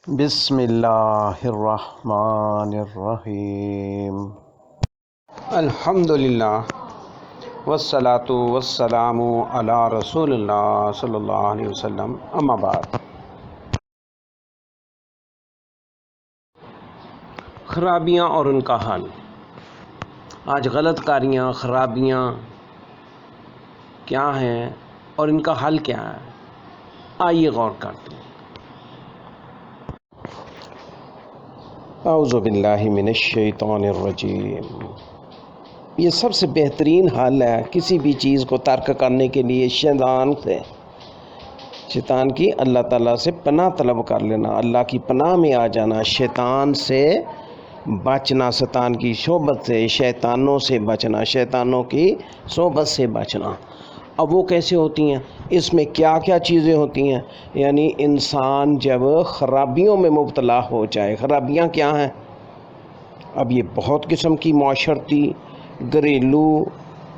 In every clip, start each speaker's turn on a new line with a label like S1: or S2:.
S1: بسم اللہ الرحمن الرحیم الحمدللہ والصلاة والسلام علی رسول اللہ صلی اللہ علیہ وسلم، اما بعد۔ خرابیاں اور ان کا حل۔ آج غلط کاریاں، خرابیاں کیا ہیں اور ان کا حل کیا ہے، آئیے غور کرتے ہیں۔ اعوذ باللہ من الشیطان الرجیم۔ یہ سب سے بہترین حل ہے کسی بھی چیز کو ترک کرنے کے لیے شیطان کی اللہ تعالیٰ سے پناہ طلب کر لینا، اللہ کی پناہ میں آ جانا، شیطان سے بچنا، شیطان کی صحبت سے، شیطانوں سے بچنا، شیطانوں کی صحبت سے بچنا۔ اب وہ کیسے ہوتی ہیں، اس میں کیا کیا چیزیں ہوتی ہیں؟ یعنی انسان جب خرابیوں میں مبتلا ہو جائے۔ خرابیاں کیا ہیں؟ اب یہ بہت قسم کی معاشرتی، گھریلو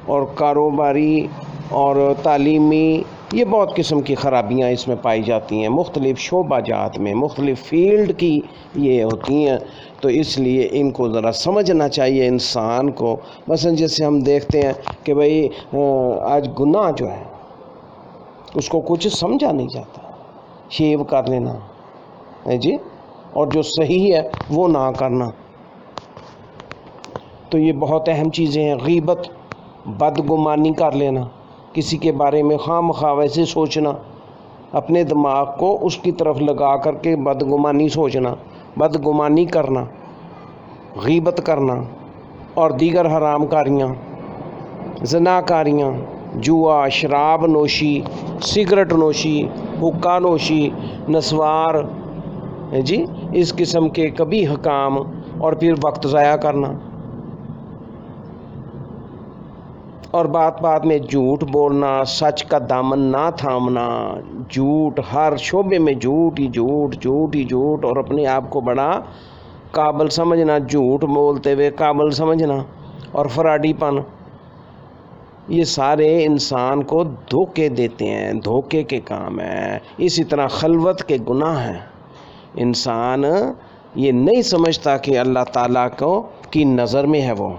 S1: اور کاروباری اور تعلیمی، یہ بہت قسم کی خرابیاں اس میں پائی جاتی ہیں، مختلف شعبہ جات میں، مختلف فیلڈ کی یہ ہوتی ہیں۔ تو اس لیے ان کو ذرا سمجھنا چاہیے انسان کو۔ مثلا جیسے ہم دیکھتے ہیں کہ بھئی آج گناہ جو ہے اس کو کچھ سمجھا نہیں جاتا، شیو کر لینا ہے جی، اور جو صحیح ہے وہ نہ کرنا، تو یہ بہت اہم چیزیں ہیں۔ غیبت، بدگمانی کر لینا، کسی کے بارے میں خواہ مخواہ ویسے سوچنا، اپنے دماغ کو اس کی طرف لگا کر کے بدگمانی سوچنا، بدگمانی کرنا، غیبت کرنا، اور دیگر حرام کاریاں، زنا کاریاں، جوا، شراب نوشی، سگریٹ نوشی، حقہ نوشی، نسوار جی، اس قسم کے کبھی حکام، اور پھر وقت ضائع کرنا، اور بات بات میں جھوٹ بولنا، سچ کا دامن نہ تھامنا، جھوٹ، ہر شعبے میں جھوٹ ہی جھوٹ، جھوٹ ہی جھوٹ، اور اپنے آپ کو بڑا قابل سمجھنا، جھوٹ بولتے ہوئے قابل سمجھنا، اور فراڈی پن، یہ سارے انسان کو دھوکے دیتے ہیں، دھوکے کے کام ہیں۔ اسی طرح خلوت کے گناہ ہیں۔ انسان یہ نہیں سمجھتا کہ اللہ تعالیٰ کی نظر میں ہے، وہ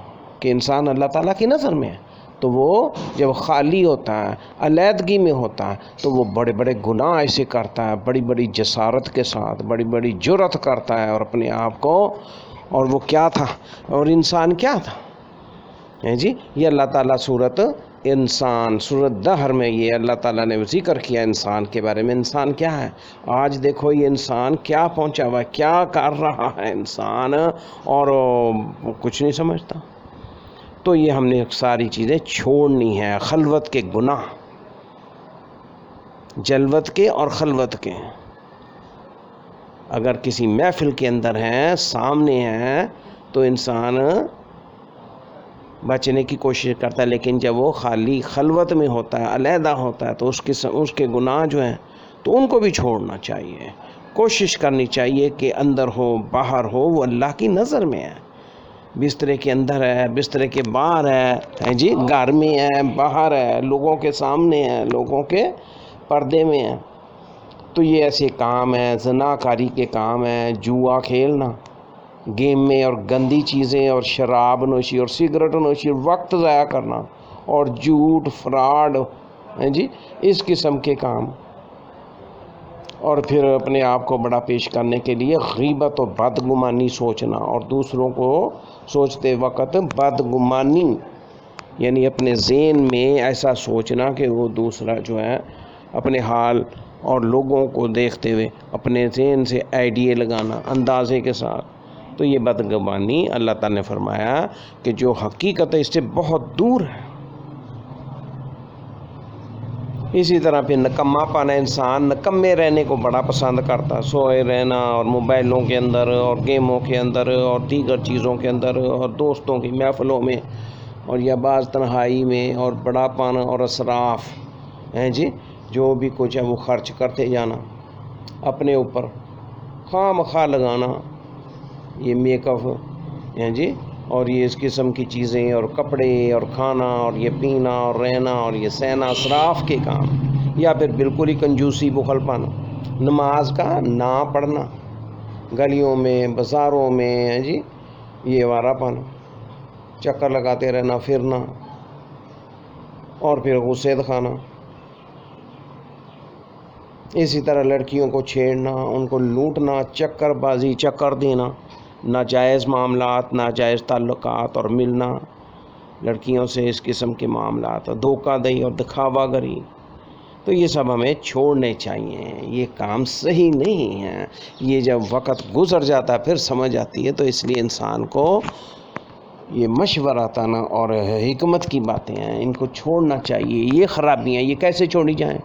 S1: کہ انسان اللہ تعالیٰ کی نظر میں ہے، تو وہ جب خالی ہوتا ہے، علیحدگی میں ہوتا ہے، تو وہ بڑے بڑے گناہ ایسے کرتا ہے، بڑی بڑی جسارت کے ساتھ، بڑی بڑی جرأت کرتا ہے، اور اپنے آپ کو، اور وہ کیا تھا، اور انسان کیا تھا جی، یہ اللہ تعالیٰ سورت انسان، سورت دہر میں یہ اللہ تعالیٰ نے ذکر کیا انسان کے بارے میں۔ انسان کیا ہے؟ آج دیکھو یہ انسان کیا پہنچا ہوا ہے، کیا کر رہا ہے انسان، اور کچھ نہیں سمجھتا۔ تو یہ ہم نے ساری چیزیں چھوڑنی ہیں۔ خلوت کے گناہ، جلوت کے اور خلوت کے، اگر کسی محفل کے اندر ہیں، سامنے ہیں، تو انسان بچنے کی کوشش کرتا ہے، لیکن جب وہ خالی خلوت میں ہوتا ہے، علیحدہ ہوتا ہے، تو اس کے گناہ جو ہیں تو ان کو بھی چھوڑنا چاہیے۔ کوشش کرنی چاہیے کہ اندر ہو باہر ہو وہ اللہ کی نظر میں ہے، بسترے کے اندر ہے، بسترے کے باہر ہے جی، گھر میں ہے، باہر ہے، لوگوں کے سامنے ہے، لوگوں کے پردے میں ہے۔ تو یہ ایسے کام ہیں، زنا کاری کے کام ہیں، جوا کھیلنا گیم میں، اور گندی چیزیں، اور شراب نوشی، اور سگریٹ نوشی، وقت ضائع کرنا، اور جھوٹ، فراڈ جی، اس قسم کے کام، اور پھر اپنے آپ کو بڑا پیش کرنے کے لیے غیبت و بدگمانی سوچنا، اور دوسروں کو سوچتے وقت بدگمانی، یعنی اپنے ذہن میں ایسا سوچنا کہ وہ دوسرا جو ہے اپنے حال اور لوگوں کو دیکھتے ہوئے اپنے ذہن سے آئیڈیا لگانا اندازے کے ساتھ، تو یہ بدگمانی اللہ تعالیٰ نے فرمایا کہ جو حقیقت ہے اس سے بہت دور ہے۔ اسی طرح پھر نکما پانا، انسان نکمے رہنے کو بڑا پسند کرتا، سوئے رہنا، اور موبائلوں کے اندر، اور گیموں کے اندر، اور دیگر چیزوں کے اندر، اور دوستوں کی محفلوں میں، اور یا بعض تنہائی میں، اور بڑا پانا، اور اسراف ہیں جی، جو بھی کچھ ہے وہ خرچ کرتے جانا اپنے اوپر، خواہ مخواہ لگانا، یہ میک اپ ہیں جی، اور یہ اس قسم کی چیزیں، اور کپڑے، اور کھانا، اور یہ پینا، اور رہنا، اور یہ سہنا، اسراف کے کام، یا پھر بالکل ہی کنجوسی، بخل پن، نماز کا نہ پڑھنا گلیوں میں بازاروں میں جی یہ آوارہ پن، چکر لگاتے رہنا، پھرنا، اور پھر غصے دکھانا. اسی طرح لڑکیوں کو چھیڑنا، ان کو لوٹنا، چکر بازی، چکر دینا، ناجائز معاملات، ناجائز تعلقات اور ملنا لڑکیوں سے، اس قسم کے معاملات، دھوکہ دہی اور دکھاوا گری، تو یہ سب ہمیں چھوڑنے چاہیے. یہ کام صحیح نہیں ہے. یہ جب وقت گزر جاتا ہے پھر سمجھ آتی ہے. تو اس لیے انسان کو یہ مشورہ تھا اور حکمت کی باتیں ہیں، ان کو چھوڑنا چاہیے. یہ خرابیاں یہ کیسے چھوڑی جائیں،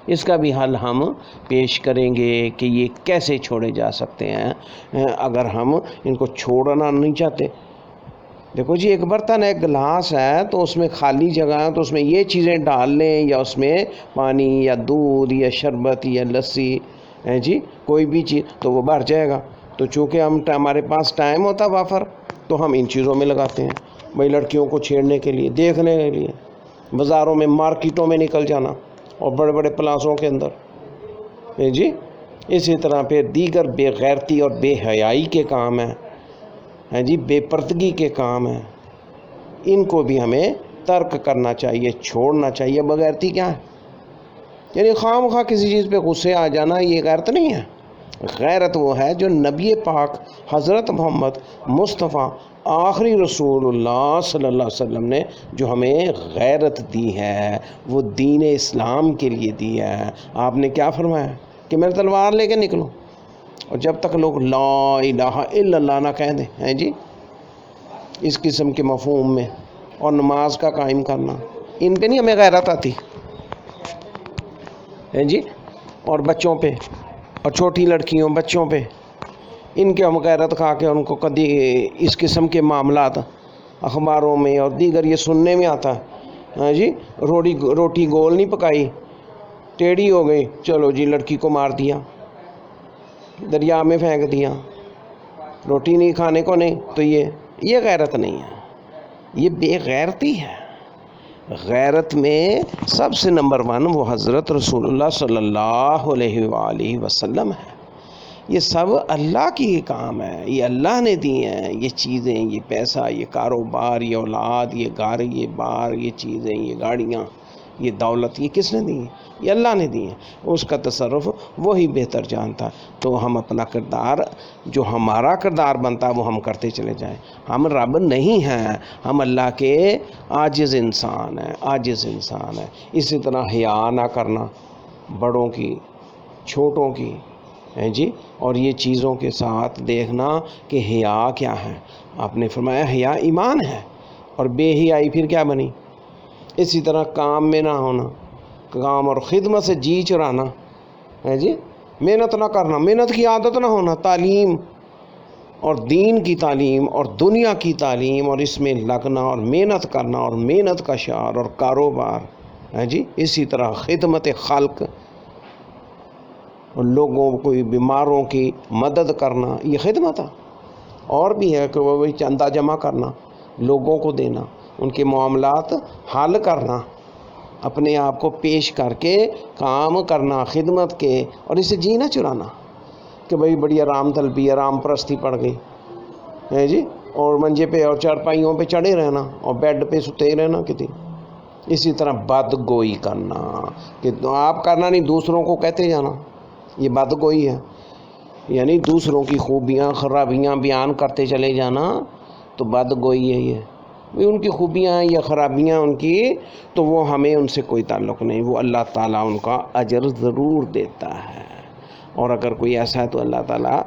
S1: اس کا بھی حل ہم پیش کریں گے کہ یہ کیسے چھوڑے جا سکتے ہیں اگر ہم ان کو چھوڑنا نہیں چاہتے. دیکھو جی، ایک برتن ہے، گلاس ہے، تو اس میں خالی جگہ ہے تو اس میں یہ چیزیں ڈال لیں، یا اس میں پانی یا دودھ یا شربت یا لسی جی کوئی بھی چیز، تو وہ بھر جائے گا. تو چونکہ ہمارے پاس ٹائم ہوتا وافر، تو ہم ان چیزوں میں لگاتے ہیں بھائی، لڑکیوں کو چھیڑنے کے لیے، دیکھنے کے لیے، بازاروں میں مارکیٹوں میں نکل جانا اور بڑے بڑے پلازوں کے اندر جی. اسی طرح پھر دیگر بے غیرتی اور بے حیائی کے کام ہیں جی، بے پردگی کے کام ہیں، ان کو بھی ہمیں ترک کرنا چاہیے، چھوڑنا چاہیے. بغیرتی کیا ہے؟ یعنی خواہ مخواہ کسی چیز پہ غصے آ جانا، یہ غیرت نہیں ہے. غیرت وہ ہے جو نبی پاک حضرت محمد مصطفیٰ آخری رسول اللہ صلی اللہ علیہ وسلم نے جو ہمیں غیرت دی ہے، وہ دین اسلام کے لیے دی ہے. آپ نے کیا فرمایا کہ میں تلوار لے کے نکلوں، اور جب تک لوگ لا الہ الا اللہ نہ کہہ دیں ہیں جی اس قسم کے مفہوم میں، اور نماز کا قائم کرنا، ان پہ نہیں ہمیں غیرت آتی ہے جی. اور بچوں پہ، اور چھوٹی لڑکیوں بچوں پہ، ان کے ہم غیرت کھا کے ان کو کبھی اس قسم کے معاملات اخباروں میں اور دیگر یہ سننے میں آتا ہے ہاں جی. روٹی گول نہیں پکائی، ٹیڑھی ہو گئی، چلو جی لڑکی کو مار دیا، دریا میں پھینک دیا. روٹی نہیں کھانے کو نہیں، تو یہ غیرت نہیں ہے، یہ بے غیرتی ہے. غیرت میں سب سے نمبر 1 وہ حضرت رسول اللہ صلی اللہ علیہ وآلہ وسلم ہے. یہ سب اللہ کی کام ہے، یہ اللہ نے دی ہیں یہ چیزیں، یہ پیسہ، یہ کاروبار، یہ اولاد، یہ گھر، یہ بار، یہ چیزیں، یہ گاڑیاں، یہ دولت، یہ کس نے دی ہیں؟ یہ اللہ نے دی ہیں. اس کا تصرف وہی بہتر جانتا. تو ہم اپنا کردار، جو ہمارا کردار بنتا ہے وہ ہم کرتے چلے جائیں. ہم رب نہیں ہیں، ہم اللہ کے عاجز انسان ہیں. اسی طرح حیا نہ کرنا بڑوں کی، چھوٹوں کی ہیں جی، اور یہ چیزوں کے ساتھ دیکھنا کہ حیا کیا ہے. آپ نے فرمایا حیا ایمان ہے، اور بے حیائی پھر کیا بنی. اسی طرح کام میں نہ ہونا، کام اور خدمت سے جی چرانا ہے جی، محنت نہ کرنا، محنت کی عادت نہ ہونا. تعلیم اور دین کی تعلیم اور دنیا کی تعلیم اور اس میں لگنا اور محنت کرنا اور محنت کا شعار اور کاروبار ہے جی. اسی طرح خدمت خلق اور لوگوں کو بیماروں کی مدد کرنا، یہ خدمت ہے. اور بھی ہے کہ وہ چندہ جمع کرنا، لوگوں کو دینا، ان کے معاملات حل کرنا، اپنے آپ کو پیش کر کے کام کرنا خدمت کے، اور اسے جی نہ چرانا کہ بھئی بڑی آرام طلبی، آرام پرستی پڑ گئی ہے جی، اور منجے پہ اور چارپائیوں پہ چڑھے رہنا اور بیڈ پہ ستے رہنا کتنی. اسی طرح بد گوئی کرنا، کہ آپ کرنا نہیں دوسروں کو کہتے جانا، یہ بد گوئی ہے. یعنی دوسروں کی خوبیاں خرابیاں بیان کرتے چلے جانا، تو بد گوئی ہے. یہ ان کی خوبیاں ہیں یا خرابیاں ان کی، تو وہ ہمیں ان سے کوئی تعلق نہیں، وہ اللہ تعالیٰ ان کا اجر ضرور دیتا ہے. اور اگر کوئی ایسا ہے تو اللہ تعالیٰ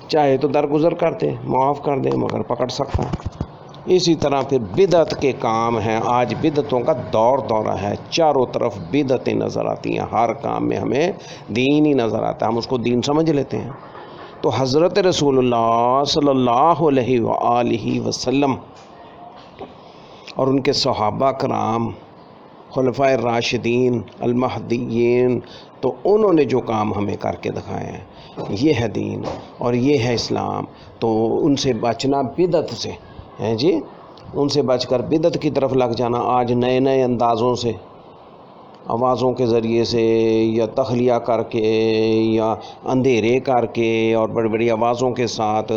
S1: چاہے تو درگزر کر دے، معاف کر دے، مگر پکڑ سکتا ہے. اسی طرح پھر بدعت کے کام ہیں. آج بدعتوں کا دورہ ہے، چاروں طرف بدعتیں نظر آتی ہیں، ہر کام میں ہمیں دین ہی نظر آتا ہے، ہم اس کو دین سمجھ لیتے ہیں. تو حضرت رسول اللہ صلی اللہ علیہ وآلہ وسلم اور ان کے صحابہ کرام، خلفائے الراشدین المہدیین، تو انہوں نے جو کام ہمیں کر کے دکھائے ہیں، یہ ہے دین اور یہ ہے اسلام. تو ان سے بچنا بدعت سے ہیں جی، ان سے بچ کر بدعت کی طرف لگ جانا. آج نئے اندازوں سے آوازوں کے ذریعے سے یا تخلیہ کر کے یا اندھیرے کر کے اور بڑی بڑی آوازوں کے ساتھ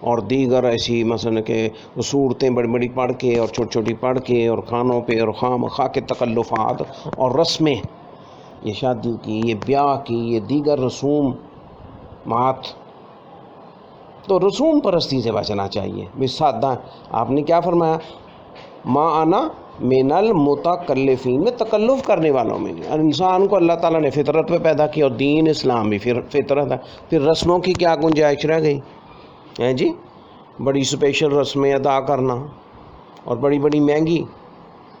S1: اور دیگر ایسی مثلا کہ صورتیں بڑی بڑی پڑھ کے اور چھوٹی چھوٹی پڑھ کے اور کھانوں پہ اور خام خواہ کے تکلفات اور رسمیں، یہ شادی کی، یہ بیاہ کی، یہ دیگر رسومات، تو رسوم پرستی سے بچنا چاہیے۔ بھی سادہ آپ نے کیا فرمایا؟ ما انا من المتکلفین، میں تکلف کرنے والوں میں نہیں۔ اور انسان کو اللہ تعالیٰ نے فطرت پہ پیدا کیا، اور دین اسلام بھی فطرت ہے، پھر رسموں کی کیا گنجائش رہ گئی ہیں جی؟ بڑی اسپیشل رسمیں ادا کرنا اور بڑی بڑی مہنگی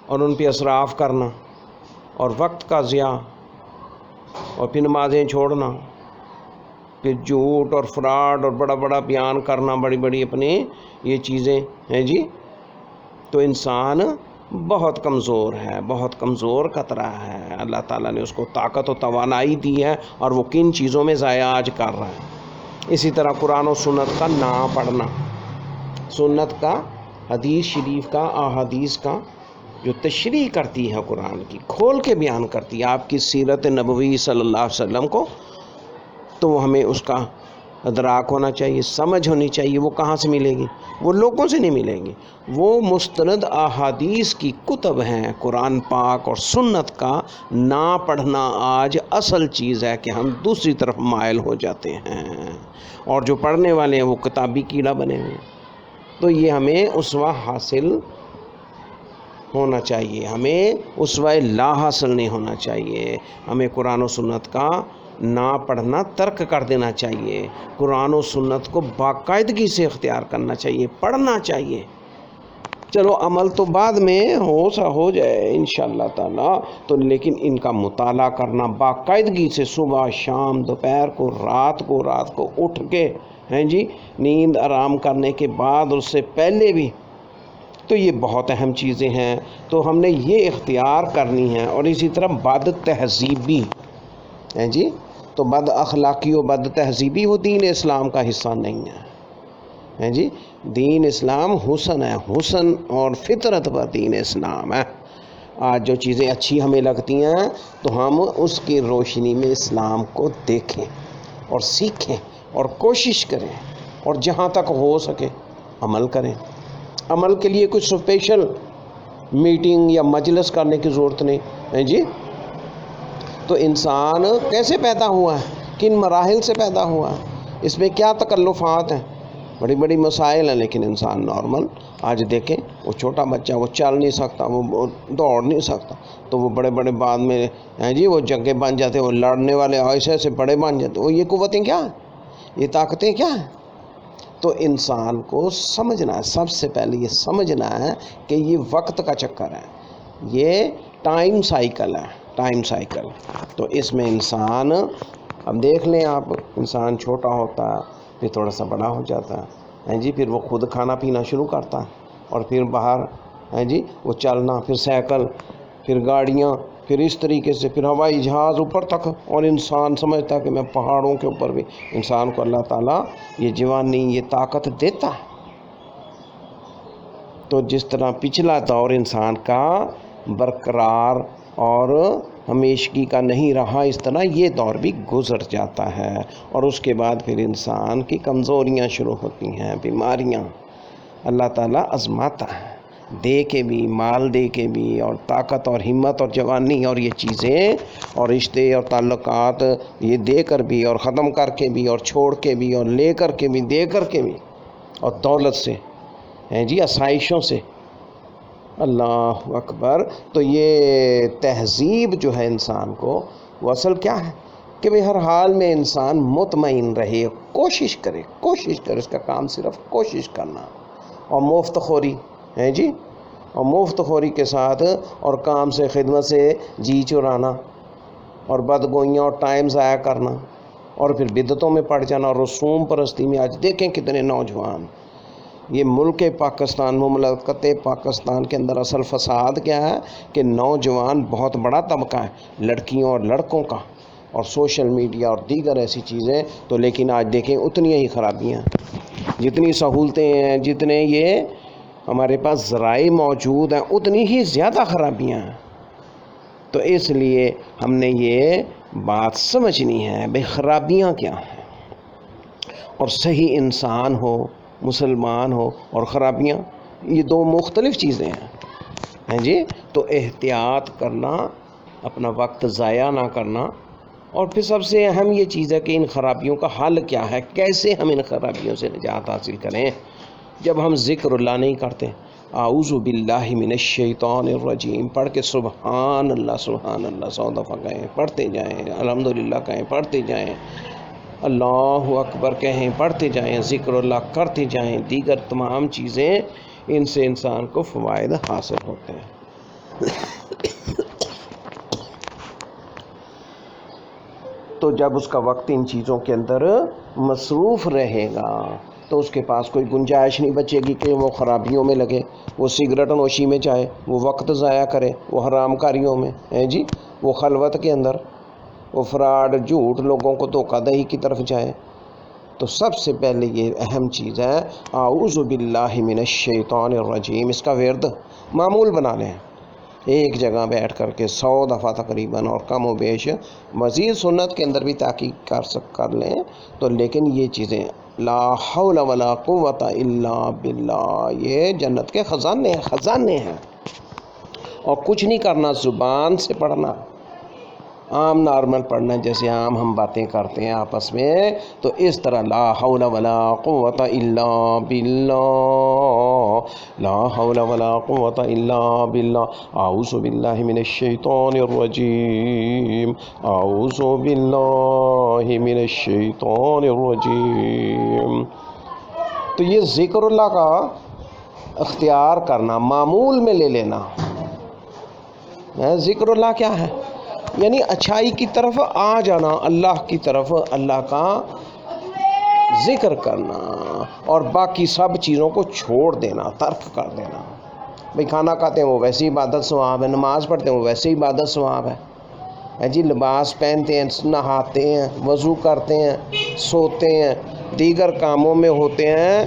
S1: اور ان پہ اسراف کرنا اور وقت کا ضیاع اور پھر نمازیں چھوڑنا، پھر جھوٹ اور فراڈ اور بڑا بڑا بیان کرنا، بڑی بڑی اپنے یہ چیزیں ہیں جی۔ تو انسان بہت کمزور ہے، بہت کمزور قطرہ ہے۔ اللہ تعالیٰ نے اس کو طاقت و توانائی دی ہے اور وہ کن چیزوں میں ضائع آج کر رہا ہے۔ اسی طرح قرآن و سنت کا نہ پڑھنا، سنت کا، حدیث شریف کا، احادیث کا جو تشریح کرتی ہے قرآن کی، کھول کے بیان کرتی ہے آپ کی سیرت نبوی صلی اللہ علیہ وسلم کو، تو ہمیں اس کا ادراک ہونا چاہیے، سمجھ ہونی چاہیے۔ وہ کہاں سے ملے گی؟ وہ لوگوں سے نہیں ملیں گی، وہ مستند احادیث کی کتب ہیں۔ قرآن پاک اور سنت کا نہ پڑھنا آج اصل چیز ہے کہ ہم دوسری طرف مائل ہو جاتے ہیں، اور جو پڑھنے والے ہیں وہ کتابی کیڑا بنے ہوئے ہیں۔ تو یہ ہمیں اسوہ حاصل ہونا چاہیے، ہمیں اسوہ لا حاصل نہیں ہونا چاہیے۔ ہمیں قرآن و سنت کا نہ پڑھنا ترک کر دینا چاہیے، قرآن و سنت کو باقاعدگی سے اختیار کرنا چاہیے، پڑھنا چاہیے۔ چلو عمل تو بعد میں ہو جائے انشاءاللہ تعالیٰ، تو لیکن ان کا مطالعہ کرنا باقاعدگی سے، صبح شام دوپہر کو رات کو اٹھ کے ہیں جی، نیند آرام کرنے کے بعد اور اس سے پہلے بھی، تو یہ بہت اہم چیزیں ہیں۔ تو ہم نے یہ اختیار کرنی ہے۔ اور اسی طرح بد تہذیبی ہیں جی، تو بد اخلاقی و بد تہذیبی وہ دین اسلام کا حصہ نہیں ہے جی۔ دین اسلام حسن ہے، حسن اور فطرت پر دین اسلام ہے۔ آج جو چیزیں اچھی ہمیں لگتی ہیں تو ہم اس کی روشنی میں اسلام کو دیکھیں اور سیکھیں اور کوشش کریں، اور جہاں تک ہو سکے عمل کریں۔ عمل کے لیے کچھ اسپیشل میٹنگ یا مجلس کرنے کی ضرورت نہیں ہے جی۔ تو انسان کیسے پیدا ہوا ہے، کن مراحل سے پیدا ہوا ہے، اس میں کیا تکلفات ہیں، بڑی بڑی مسائل ہیں، لیکن انسان نارمل۔ آج دیکھیں وہ چھوٹا بچہ، وہ چل نہیں سکتا، وہ دوڑ نہیں سکتا، تو وہ بڑے بڑے بعد میں ہیں جی وہ جگہ بن جاتے، وہ لڑنے والے ایسے بڑے بن جاتے۔ وہ یہ قوتیں کیا ہیں، یہ طاقتیں کیا ہیں؟ تو انسان کو سمجھنا ہے، سب سے پہلے یہ سمجھنا ہے کہ یہ وقت کا چکر ہے، یہ ٹائم سائیکل ہے، ٹائم سائیکل۔ تو اس میں انسان، اب دیکھ لیں آپ، انسان چھوٹا ہوتا ہے، پھر تھوڑا سا بڑا ہو جاتا ہے جی، پھر وہ خود کھانا پینا شروع کرتا ہے، اور پھر باہر ہیں جی وہ چلنا، پھر سائیکل، پھر گاڑیاں، پھر اس طریقے سے پھر ہوائی جہاز اوپر تک، اور انسان سمجھتا ہے کہ میں پہاڑوں کے اوپر بھی۔ انسان کو اللہ تعالیٰ یہ جوانی، یہ طاقت دیتا ہے۔ تو جس طرح پچھلا دور انسان کا برقرار اور ہمیشگی کا نہیں رہا، اس طرح یہ دور بھی گزر جاتا ہے، اور اس کے بعد پھر انسان کی کمزوریاں شروع ہوتی ہیں، بیماریاں۔ اللہ تعالیٰ آزماتا ہے، دے کے بھی، مال دے کے بھی، اور طاقت اور ہمت اور جوانی اور یہ چیزیں اور رشتے اور تعلقات یہ دے کر بھی، اور ختم کر کے بھی، اور چھوڑ کے بھی، اور لے کر کے بھی، دے کر کے بھی، اور دولت سے ہیں جی، آسائشوں سے۔ اللہ اکبر۔ تو یہ تہذیب جو ہے انسان کو، وہ اصل کیا ہے کہ بھئی ہر حال میں انسان مطمئن رہے، کوشش کرے، اس کا کام صرف کوشش کرنا، اور مفت خوری ہے جی، اور مفت خوری کے ساتھ اور کام سے، خدمت سے جی چرانا، اور بدگوئیاں اور ٹائم ضائع کرنا، اور پھر بدعتوں میں پڑ جانا، اور رسوم پرستی میں۔ آج دیکھیں کتنے نوجوان، یہ ملک پاکستان، مملکت پاکستان کے اندر اصل فساد کیا ہے کہ نوجوان بہت بڑا طبقہ ہے، لڑکیوں اور لڑکوں کا، اور سوشل میڈیا اور دیگر ایسی چیزیں۔ تو لیکن آج دیکھیں اتنی ہی خرابیاں، جتنی سہولتیں ہیں، جتنے یہ ہمارے پاس ذرائع موجود ہیں، اتنی ہی زیادہ خرابیاں ہیں۔ تو اس لیے ہم نے یہ بات سمجھنی ہے بھئی خرابیاں کیا ہیں، اور صحیح انسان ہو، مسلمان ہو، اور خرابیاں یہ دو مختلف چیزیں ہیں جی۔ تو احتیاط کرنا، اپنا وقت ضائع نہ کرنا، اور پھر سب سے اہم یہ چیز ہے کہ ان خرابیوں کا حل کیا ہے، کیسے ہم ان خرابیوں سے نجات حاصل کریں۔ جب ہم ذکر اللہ نہیں کرتے، اعوذ باللہ من الشیطان الرجیم پڑھ کے سبحان اللہ 100 دفعہ کہیں، پڑھتے جائیں، الحمدللہ کہیں، پڑھتے جائیں، اللہ اکبر کہیں، پڑھتے جائیں، ذکر اللہ کرتے جائیں، دیگر تمام چیزیں، ان سے انسان کو فوائد حاصل ہوتے ہیں۔ تو جب اس کا وقت ان چیزوں کے اندر مصروف رہے گا تو اس کے پاس کوئی گنجائش نہیں بچے گی کہ وہ خرابیوں میں لگے، وہ سگریٹ نوشی میں جائے، وہ وقت ضائع کرے، وہ حرام کاریوں میں جی، وہ خلوت کے اندر، وہ فراڈ، جھوٹ، لوگوں کو دھوکہ دہی کی طرف جائے۔ تو سب سے پہلے یہ اہم چیز ہے اعوذ باللہ من الشیطان الرجیم، اس کا ورد معمول بنا لیں، ایک جگہ بیٹھ کر کے 100 دفعہ تقریباً، اور کم و بیش مزید سنت کے اندر بھی تحقیق کر لیں تو، لیکن یہ چیزیں لا حول ولا قوت الا باللہ، یہ جنت کے خزانے ہیں، اور کچھ نہیں کرنا، زبان سے پڑھنا، عام نارمل پڑھنا، جیسے عام ہم باتیں کرتے ہیں آپس میں، تو اس طرح لا حول ولا قوت الا باللہ، لا حول ولا قوت الا باللہ، اعوذ باللہ من الشیطان الرجیم، اعوذ باللہ من الشیطان الرجیم۔ تو یہ ذکر اللہ کا اختیار کرنا، معمول میں لے لینا۔ ذکر اللہ کیا ہے؟ یعنی اچھائی کی طرف آ جانا، اللہ کی طرف، اللہ کا ذکر کرنا، اور باقی سب چیزوں کو چھوڑ دینا، ترک کر دینا۔ بھئی کھانا کھاتے ہیں وہ ویسے عبادت ثواب ہے، نماز پڑھتے ہیں وہ ویسے عبادت ثواب ہے جی، لباس پہنتے ہیں، نہاتے ہیں، وضو کرتے ہیں، سوتے ہیں، دیگر کاموں میں ہوتے ہیں،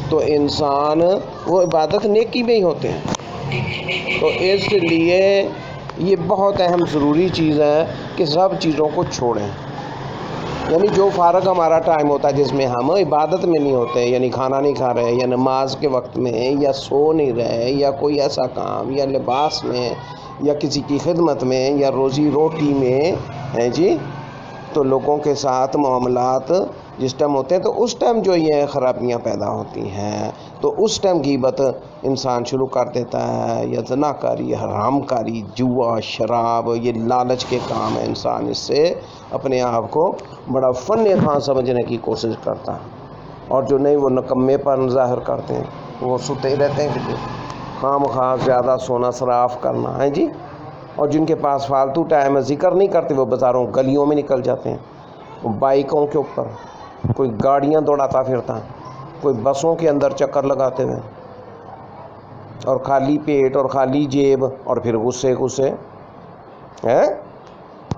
S1: تو انسان وہ عبادت نیکی میں ہی ہوتے ہیں۔ تو اس لیے یہ بہت اہم ضروری چیز ہے کہ سب چیزوں کو چھوڑیں، یعنی جو فارغ ہمارا ٹائم ہوتا ہے جس میں ہم عبادت میں نہیں ہوتے، یعنی کھانا نہیں کھا رہے، یا نماز کے وقت میں، یا سو نہیں رہے، یا کوئی ایسا کام، یا لباس میں، یا کسی کی خدمت میں، یا روزی روٹی میں ہے جی، تو لوگوں کے ساتھ معاملات جس ٹائم ہوتے ہیں تو اس ٹائم جو یہ خرابیاں پیدا ہوتی ہیں، تو اس ٹائم غیبت انسان شروع کر دیتا ہے، یا زنا کاری، حرام کاری، جوا، شراب، یہ لالچ کے کام ہے، انسان اس سے اپنے آپ کو بڑا فن خاں سمجھنے کی کوشش کرتا ہے، اور جو نہیں وہ نکمے پر ظاہر کرتے ہیں، وہ سوتے رہتے ہیں کہ خام خواہ زیادہ سونا صراف کرنا ہے جی، اور جن کے پاس فالتو ٹائم ہے ذکر نہیں کرتے، وہ بازاروں گلیوں میں نکل جاتے ہیں، وہ بائکوں کے اوپر، کوئی گاڑیاں دوڑاتا پھرتا ہے، کوئی بسوں کے اندر چکر لگاتے ہوئے، اور خالی پیٹ اور خالی جیب، اور پھر غصے ہیں۔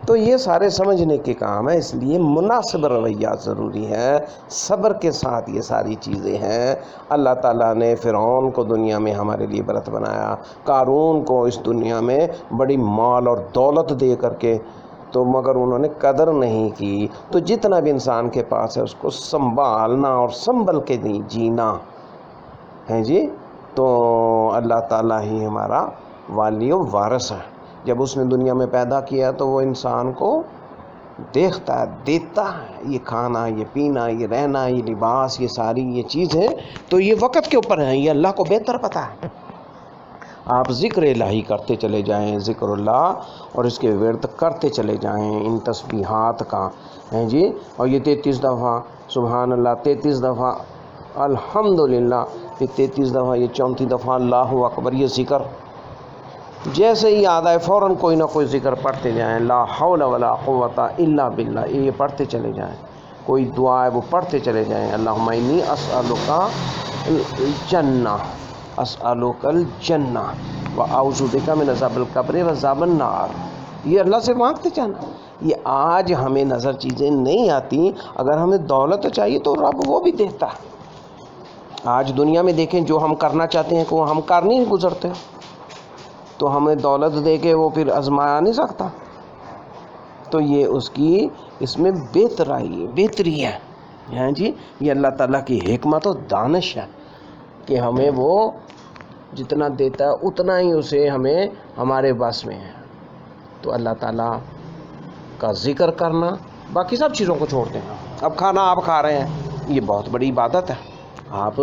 S1: تو یہ سارے سمجھنے کے کام ہے، اس لیے مناسب رویہ ضروری ہے، صبر کے ساتھ یہ ساری چیزیں ہیں۔ اللہ تعالیٰ نے فرعون کو دنیا میں ہمارے لیے برت بنایا، قارون کو اس دنیا میں بڑی مال اور دولت دے کر کے، تو مگر انہوں نے قدر نہیں کی۔ تو جتنا بھی انسان کے پاس ہے اس کو سنبھالنا اور سنبھل کے جینا ہے جی، تو اللہ تعالیٰ ہی ہمارا والی و وارث ہے۔ جب اس نے دنیا میں پیدا کیا تو وہ انسان کو دیکھتا ہے، دیتا ہے، یہ کھانا، یہ پینا، یہ رہنا، یہ لباس، یہ ساری یہ چیزیں تو یہ وقت کے اوپر ہیں، یہ اللہ کو بہتر پتہ ہے۔ آپ ذکر الہی کرتے چلے جائیں، ذکر اللہ، اور اس کے ورد کرتے چلے جائیں، ان تسبیحات کا ہیں جی، اور یہ 33 دفعہ سبحان اللہ، 33 دفعہ الحمدللہ، پھر 33 دفعہ، یہ 34 دفعہ اللہ اکبر، یہ ذکر جیسے ہی یاد آئے فوراً کوئی نہ کوئی ذکر پڑھتے جائیں، لا حول ولا قوت الا باللہ، یہ پڑھتے چلے جائیں، کوئی دعا ہے وہ پڑھتے چلے جائیں، اللہم انی اسألک الجنہ، اسألک الجنہ واعوذ بک من عذاب القبر وعذاب النار، یہ اللہ سے مانگتے جانا۔ یہ آج ہمیں نظر چیزیں نہیں آتی، اگر ہمیں دولت چاہیے تو رب وہ بھی دیتا ہے۔ آج دنیا میں دیکھیں جو ہم کرنا چاہتے ہیں وہ ہم کر نہیں گزرتے، تو ہمیں دولت دے کے وہ پھر آزمایا نہیں سکتا. تو یہ اس کی اس میں بہتری ہے. ہاں جی، یہ اللہ تعالیٰ کی حکمت و دانش ہے کہ ہمیں وہ جتنا دیتا ہے اتنا ہی اسے ہمیں ہمارے بس میں ہے. تو اللہ تعالیٰ کا ذکر کرنا، باقی سب چیزوں کو چھوڑ دینا. اب کھانا آپ کھا رہے ہیں، یہ بہت بڑی عبادت ہے. آپ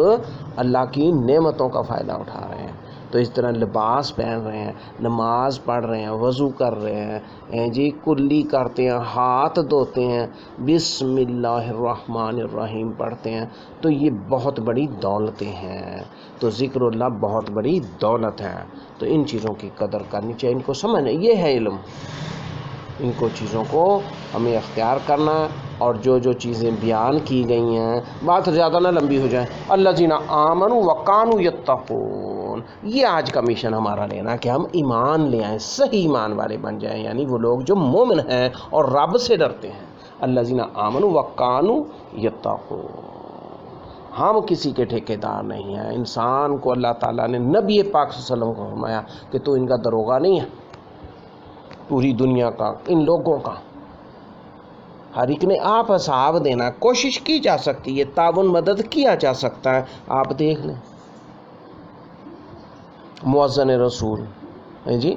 S1: اللہ کی نعمتوں کا فائدہ اٹھا رہے ہیں. تو اس طرح لباس پہن رہے ہیں، نماز پڑھ رہے ہیں، وضو کر رہے ہیں جی، کلی کرتے ہیں، ہاتھ دھوتے ہیں، بسم اللہ الرحمن الرحیم پڑھتے ہیں، تو یہ بہت بڑی دولتیں ہیں. تو ذکر اللہ بہت بڑی دولت ہے. تو ان چیزوں کی قدر کرنی چاہیے، ان کو سمجھنا. یہ ہے علم. ان کو چیزوں کو ہمیں اختیار کرنا ہے. اور جو چیزیں بیان کی گئی ہیں، بات زیادہ نہ لمبی ہو جائے. الذین آمنوا وکانوا یتقون، یہ آج کا مشن ہمارا لینا کہ ہم ایمان لے آئیں، صحیح ایمان والے بن جائیں، یعنی وہ لوگ جو مومن ہیں اور رب سے ڈرتے ہیں. الذین آمنوا وکانوا یتقون. ہم کسی کے ٹھیکیدار نہیں ہیں. انسان کو اللہ تعالیٰ نے نبی پاک صلی اللہ علیہ وسلم کو فرمایا کہ تو ان کا دروغہ نہیں ہے، پوری دنیا کا، ان لوگوں کا. ہر ایک نے آپ حساب دینا، کوشش کی جا سکتی ہے، تعاون مدد کیا جا سکتا ہے. آپ دیکھ لیں مؤذن رسول جی،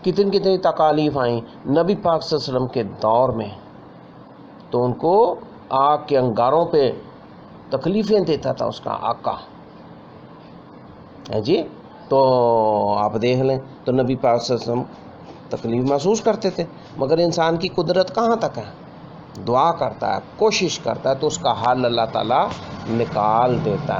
S1: کتنی تکالیف آئیں نبی پاک صلی اللہ علیہ وسلم کے دور میں. تو ان کو آگ کے انگاروں پہ تکلیفیں دیتا تھا اس کا آقا جی. تو آپ دیکھ لیں، تو نبی پاک صلی اللہ علیہ وسلم تکلیف محسوس کرتے تھے، مگر انسان کی قدرت کہاں تک ہے. دعا کرتا ہے، کوشش کرتا ہے، تو اس کا حل اللہ تعالیٰ نکال دیتا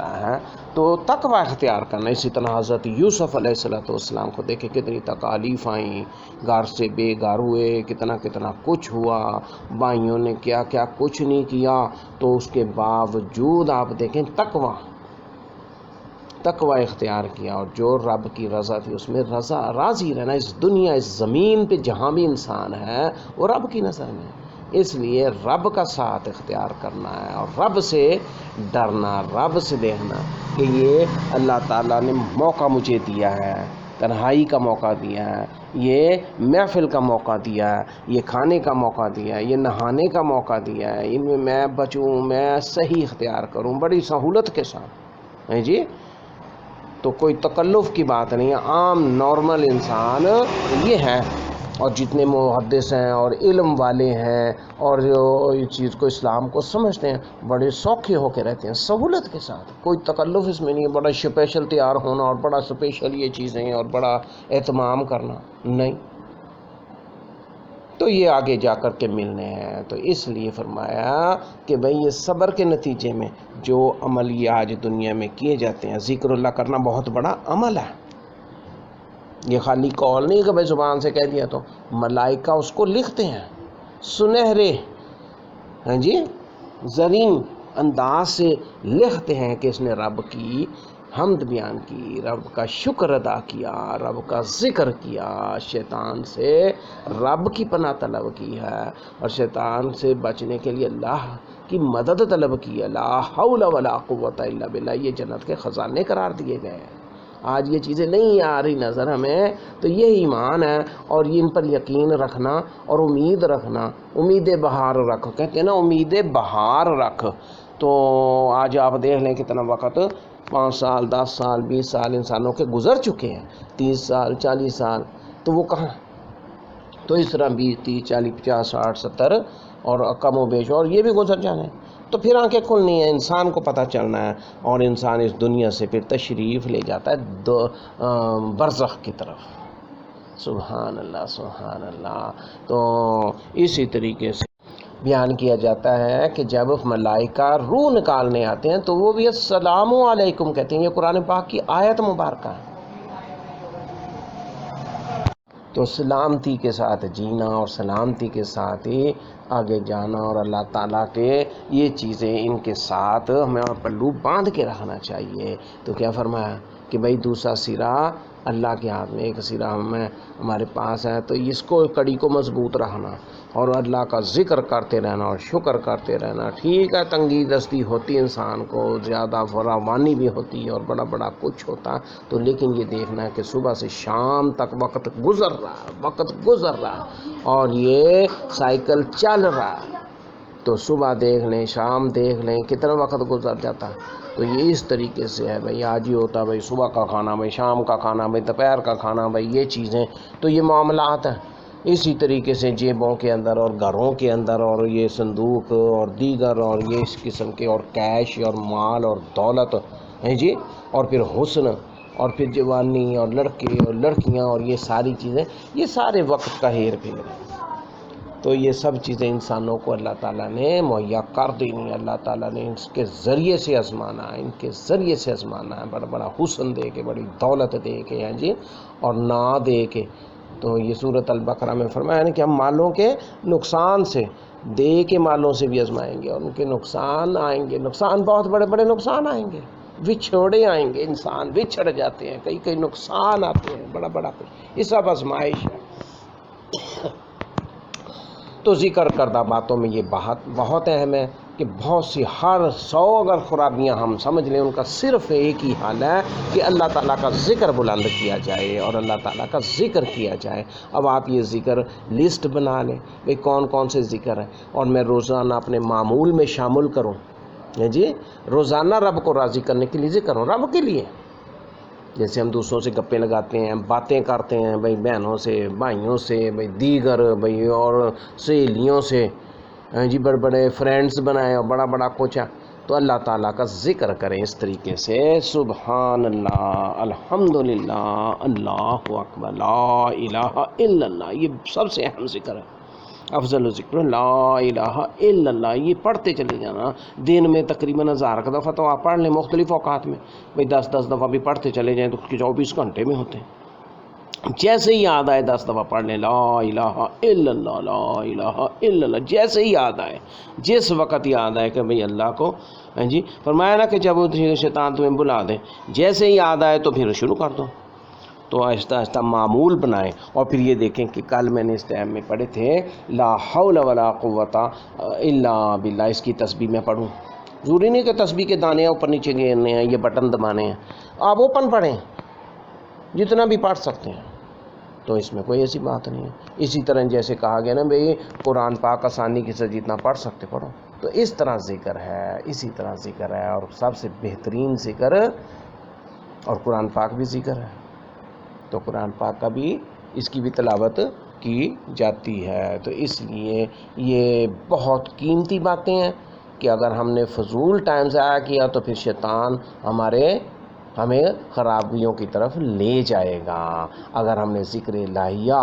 S1: ہے. تو تقوی اختیار کرنا. اسی طرح حضرت یوسف علیہ السلام کو دیکھیں، کتنی تکالیف آئیں، گھر سے بے گھر ہوئے، کتنا کچھ ہوا، بھائیوں نے کیا کچھ نہیں کیا. تو اس کے باوجود آپ دیکھیں تقوی اختیار کیا، اور جو رب کی رضا تھی اس میں راضی رہنا. اس دنیا، اس زمین پہ جہاں بھی انسان ہے وہ رب کی نظر میں. اس لیے رب کا ساتھ اختیار کرنا ہے، اور رب سے ڈرنا، رب سے دیکھنا کہ یہ اللہ تعالیٰ نے موقع مجھے دیا ہے، تنہائی کا موقع دیا ہے، یہ محفل کا موقع دیا ہے، یہ کھانے کا موقع دیا ہے، یہ نہانے کا موقع دیا ہے. ان میں میں بچوں، میں صحیح اختیار کروں بڑی سہولت کے ساتھ جی. تو کوئی تکلف کی بات نہیں ہے، عام نارمل انسان یہ ہے. اور جتنے محدث ہیں اور علم والے ہیں اور جو اس چیز کو، اسلام کو سمجھتے ہیں، بڑے سوکھے ہو کے رہتے ہیں، سہولت کے ساتھ. کوئی تکلف اس میں نہیں ہے، بڑا اسپیشل تیار ہونا اور بڑا اسپیشل یہ چیزیں اور بڑا اہتمام کرنا نہیں. تو یہ آگے جا کر کے ملنے ہیں. تو اس لیے فرمایا کہ بھئی یہ صبر کے نتیجے میں جو عمل یہ آج دنیا میں کیے جاتے ہیں، ذکر اللہ کرنا بہت بڑا عمل ہے. یہ خالی قول نہیں کہ بھئی زبان سے کہہ دیا. تو ملائکہ اس کو لکھتے ہیں، سنہرے جی زرین انداز سے لکھتے ہیں کہ اس نے رب کی حمد بیان کی، رب کا شکر ادا کیا، رب کا ذکر کیا، شیطان سے رب کی پناہ طلب کی ہے، اور شیطان سے بچنے کے لیے اللہ کی مدد طلب کی ہے. لا حول ولا قوت الا باللہ. یہ جنت کے خزانے قرار دیے گئے ہیں. آج یہ چیزیں نہیں آ رہی نظر ہمیں، تو یہ ایمان ہے، اور ان پر یقین رکھنا اور امید رکھنا. امید بہار رکھ، کہتے ہیں نا، امید بہار رکھ. تو آج آپ دیکھ لیں کتنا وقت، 5 سال 10 سال 20 سال انسانوں کے گزر چکے ہیں، 30 سال 40 سال. تو وہ کہاں؟ تو اس طرح 20 30 40 50 60 70 اور کم و بیش اور یہ بھی گزر جانے. تو پھر آنکھیں کھلنی ہیں، انسان کو پتہ چلنا ہے، اور انسان اس دنیا سے پھر تشریف لے جاتا ہے برزخ کی طرف. سبحان اللہ سبحان اللہ. تو اسی طریقے سے بیان کیا جاتا ہے کہ جب ملائکہ روح نکالنے آتے ہیں تو وہ بھی السلام علیکم کہتے ہیں. یہ قرآن پاک کی آیت مبارکہ ہے. تو سلامتی کے ساتھ جینا اور سلامتی کے ساتھ ہی آگے جانا، اور اللہ تعالیٰ کے یہ چیزیں ان کے ساتھ ہمیں پلو باندھ کے رکھنا چاہیے. تو کیا فرمایا کہ بھائی دوسرا سرا اللہ کے ہاتھ میں، ایک سرا ہمارے پاس ہے، تو اس کو کڑی کو مضبوط رکھنا اور اللہ کا ذکر کرتے رہنا اور شکر کرتے رہنا۔ ٹھیک ہے تنگی دستی ہوتی انسان کو، زیادہ فراوانی بھی ہوتی ہے اور بڑا بڑا کچھ ہوتا، تو لیکن یہ دیکھنا ہے کہ صبح سے شام تک وقت گزر رہا اور یہ سائیکل چل رہا ہے، تو صبح دیکھ لیں شام دیکھ لیں کتنا وقت گزر جاتا ہے۔ تو یہ اس طریقے سے ہے بھائی، آج ہی ہوتا ہے بھائی صبح کا کھانا، بھائی شام کا کھانا، بھائی دوپہر کا کھانا، بھائی یہ چیزیں، تو یہ معاملات ہیں۔ اسی طریقے سے جیبوں کے اندر اور گھروں کے اندر اور یہ صندوق اور دیگر اور یہ اس قسم کے اور کیش اور مال اور دولت ہیں جی، اور پھر حسن اور پھر جوانی اور لڑکے اور لڑکیاں اور یہ ساری چیزیں، یہ سارے وقت کا ہیر پھیر ہے۔ تو یہ سب چیزیں انسانوں کو اللہ تعالیٰ نے مہیا کر دینی، اللہ تعالیٰ نے اس کے ذریعے سے آزمانا ہے، ان کے ذریعے سے آزمانا ہے، بڑا بڑا حسن دے کے، بڑی دولت دے کے ہیں جی، اور نہ دے کے۔ تو یہ سورۃ البقرہ میں فرمایا ہے کہ ہم مالوں کے نقصان سے، دے کے مالوں سے بھی آزمائیں گے، اور ان کے نقصان آئیں گے، نقصان بہت بڑے بڑے نقصان آئیں گے، بچھوڑے آئیں گے، انسان بچھڑ جاتے ہیں، کئی نقصان آتے ہیں، بڑا بڑا کچھ، یہ سب آزمائش ہے۔ تو ذکر کردہ باتوں میں یہ بہت اہم ہے کہ بہت سی، ہر 100 اگر خرابیاں ہم سمجھ لیں، ان کا صرف ایک ہی حل ہے کہ اللہ تعالیٰ کا ذکر بلند کیا جائے اور اللہ تعالیٰ کا ذکر کیا جائے۔ اب آپ یہ ذکر لسٹ بنا لیں کہ کون کون سے ذکر ہیں، اور میں روزانہ اپنے معمول میں شامل کروں جی، روزانہ رب کو راضی کرنے کے لیے ذکر ہوں، رب کے لیے۔ جیسے ہم دوسروں سے گپیں لگاتے ہیں، باتیں کرتے ہیں بھائی، بہنوں سے، بھائیوں سے، بھائی دیگر بھائی اور سہیلیوں سے جی، بڑے بڑے فرینڈز بنائیں اور بڑا بڑا کچھ ہے، تو اللہ تعالیٰ کا ذکر کریں اس طریقے سے، سبحان اللہ، الحمدللہ، اللہ اکبر، لا الہ الا اللہ، یہ سب سے اہم ذکر ہے، افضل ذکر لا الہ الا اللہ۔ یہ پڑھتے چلے جانا، دن میں تقریباً 1000 کا دفعہ تو آپ پڑھ لیں مختلف اوقات میں، بھئی 10 دفعہ بھی پڑھتے چلے جائیں تو 24 گھنٹے میں ہوتے ہیں۔ جیسے ہی یاد آئے 10 دفعہ پڑھ لیں، لا الہ الا اللہ، لا الہ الا اللہ، جیسے ہی یاد آئے، جس وقت یاد آئے کہ بھئی اللہ کو جی، فرمایا نا کہ جب شیطان تمہیں بلا دے، جیسے ہی یاد آئے تو پھر شروع کر دو۔ تو آہستہ آہستہ معمول بنائیں، اور پھر یہ دیکھیں کہ کل میں نے اس ٹائم میں پڑھے تھے لا حول ولا قوت الا باللہ، اس کی تسبیح میں پڑھوں، ضروری نہیں کہ تسبیح کے دانے اوپر نیچے گرنے ہیں، یہ بٹن دبانے ہیں، آپ اوپن پڑھیں، جتنا بھی پڑھ سکتے ہیں، تو اس میں کوئی ایسی بات نہیں ہے۔ اسی طرح جیسے کہا گیا نا بھئی قرآن پاک آسانی کے ساتھ جتنا پڑھ سکتے پڑھو، تو اس طرح ذکر ہے، اسی طرح ذکر ہے، اور سب سے بہترین ذکر، اور قرآن پاک بھی ذکر ہے، تو قرآن پاک کا بھی، اس کی بھی تلاوت کی جاتی ہے۔ تو اس لیے یہ بہت قیمتی باتیں ہیں کہ اگر ہم نے فضول ٹائم ضائع کیا تو پھر شیطان ہمیں خرابیوں کی طرف لے جائے گا۔ اگر ہم نے ذکر الہیہ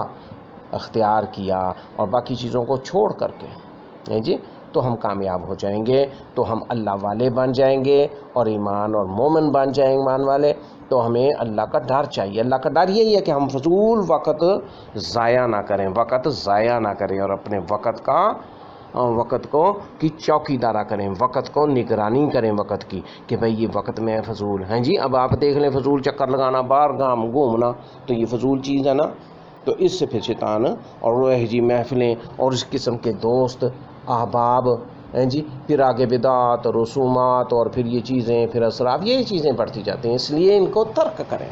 S1: اختیار کیا اور باقی چیزوں کو چھوڑ کر کے جی، تو ہم کامیاب ہو جائیں گے، تو ہم اللہ والے بن جائیں گے اور ایمان اور مومن بن جائیں گے، ایمان والے۔ تو ہمیں اللہ کا ڈر چاہیے، اللہ کا ڈر یہی ہے کہ ہم فضول وقت ضائع نہ کریں، اور اپنے وقت کو کی چوکی دارہ کریں، وقت کو نگرانی کریں وقت کی، کہ بھئی یہ وقت میں فضول ہیں جی۔ اب آپ دیکھ لیں فضول چکر لگانا، باہر گام گھومنا، تو یہ فضول چیز ہے نا، تو اس سے پھر شیطان اور وہ جی محفلیں اور اس قسم کے دوست احباب ہیں جی، پھر آگے بدعات اور رسومات اور پھر یہ چیزیں، پھر اسراف، یہ چیزیں بڑھتی جاتی ہیں، اس لیے ان کو ترک کریں،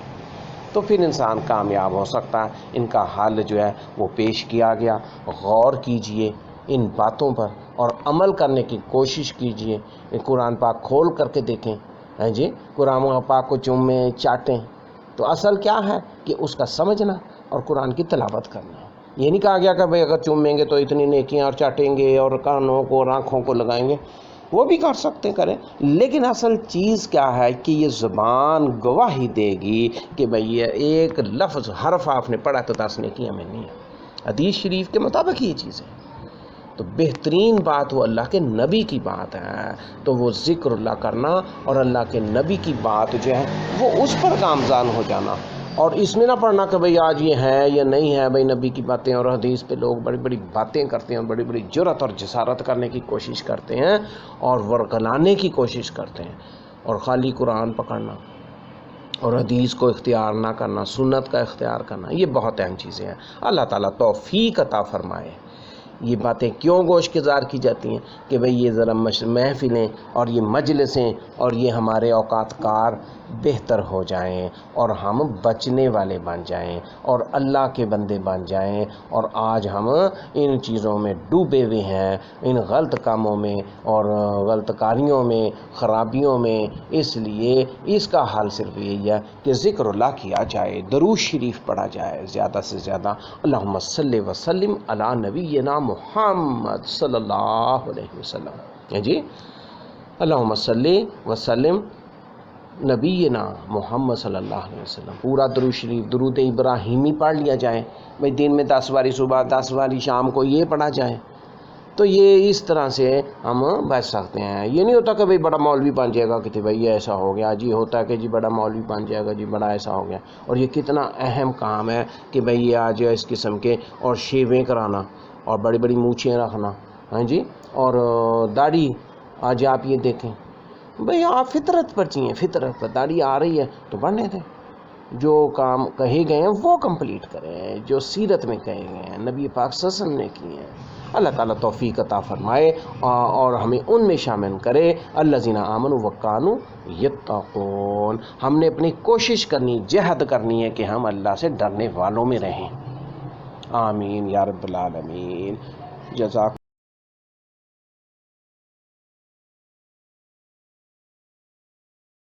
S1: تو پھر انسان کامیاب ہو سکتا ہے۔ ان کا حل جو ہے وہ پیش کیا گیا، غور کیجئے ان باتوں پر اور عمل کرنے کی کوشش کیجئے۔ قرآن پاک کھول کر کے دیکھیں ہیں جی، قرآن پاک کو چومیں چاٹیں، تو اصل کیا ہے کہ اس کا سمجھنا اور قرآن کی تلاوت کرنا۔ یہ نہیں کہا گیا کہ بھئی اگر چومیں گے تو اتنی نیکیاں، اور چاٹیں گے اور کانوں کو اور آنکھوں کو لگائیں گے، وہ بھی کر سکتے کریں، لیکن اصل چیز کیا ہے کہ یہ زبان گواہی دے گی کہ بھئی یہ ایک لفظ حرف آپ نے پڑھا تو 10 نیکیاں میں نہیں ہے، حدیث شریف کے مطابق یہ چیز ہے۔ تو بہترین بات وہ اللہ کے نبی کی بات ہے، تو وہ ذکر اللہ کرنا اور اللہ کے نبی کی بات جو ہے وہ اس پر گامزن ہو جانا، اور اس میں نہ پڑھنا کہ بھئی آج یہ ہے یا نہیں ہے، بھئی نبی کی باتیں اور حدیث پہ لوگ بڑی بڑی باتیں کرتے ہیں، بڑی بڑی جرأت اور جسارت کرنے کی کوشش کرتے ہیں اور ورگلانے کی کوشش کرتے ہیں، اور خالی قرآن پکڑنا اور حدیث کو اختیار نہ کرنا، سنت کا اختیار کرنا، یہ بہت اہم چیزیں ہیں۔ اللہ تعالیٰ توفیق عطا فرمائے۔ یہ باتیں کیوں گوش گزار کی جاتی ہیں کہ بھئی یہ ذرا محفلیں اور یہ مجلسیں اور یہ ہمارے اوقات کار بہتر ہو جائیں اور ہم بچنے والے بن جائیں اور اللہ کے بندے بن جائیں، اور آج ہم ان چیزوں میں ڈوبے ہوئے ہیں، ان غلط کاموں میں اور غلط کاریوں میں، خرابیوں میں۔ اس لیے اس کا حل صرف یہی ہے کہ ذکر اللہ کیا جائے، درود شریف پڑھا جائے زیادہ سے زیادہ۔ اللہم صلی وسلم علی نبینا محمد صلی اللہ علیہ وسلم۔ جی اللہم صلی وسلم نبینا محمد صلی اللہ علیہ وسلم، پورا درود شریف، درود ابراہیمی پڑھ لیا جائے بھئی، دن میں 10 باری صبح، 10 باری شام کو یہ پڑھا جائے، تو یہ اس طرح سے ہم بچ سکتے ہیں۔ یہ نہیں ہوتا کہ بھئی بڑا مولوی بن جائے گا کہ بھئی ایسا ہو گیا، جی ہوتا ہے کہ جی بڑا مولوی بن جائے گا، جی بڑا ایسا ہو گیا، اور یہ کتنا اہم کام ہے کہ بھئی یہ آج اس قسم کے اور شیویں کرانا اور بڑی بڑی مونچھیں رکھنا، ہاں جی، اور داڑھی، آج آپ یہ دیکھیں بھئی آپ فطرت پر جئیں، فطرت پر داڑھی آ رہی ہے تو بڑھنے دیں، جو کام کہے گئے ہیں وہ کمپلیٹ کریں، جو سیرت میں کہے گئے ہیں، نبی پاک صلی اللہ علیہ وسلم نے کی ہیں۔ اللہ تعالیٰ توفیق عطا فرمائے اور ہمیں ان میں شامل کرے الذین آمنوا وکانوا یتقون۔ ہم نے اپنی کوشش کرنی، جہد کرنی ہے کہ ہم اللہ سے ڈرنے والوں میں رہیں۔ آمین یا رب العالمین۔ جزاک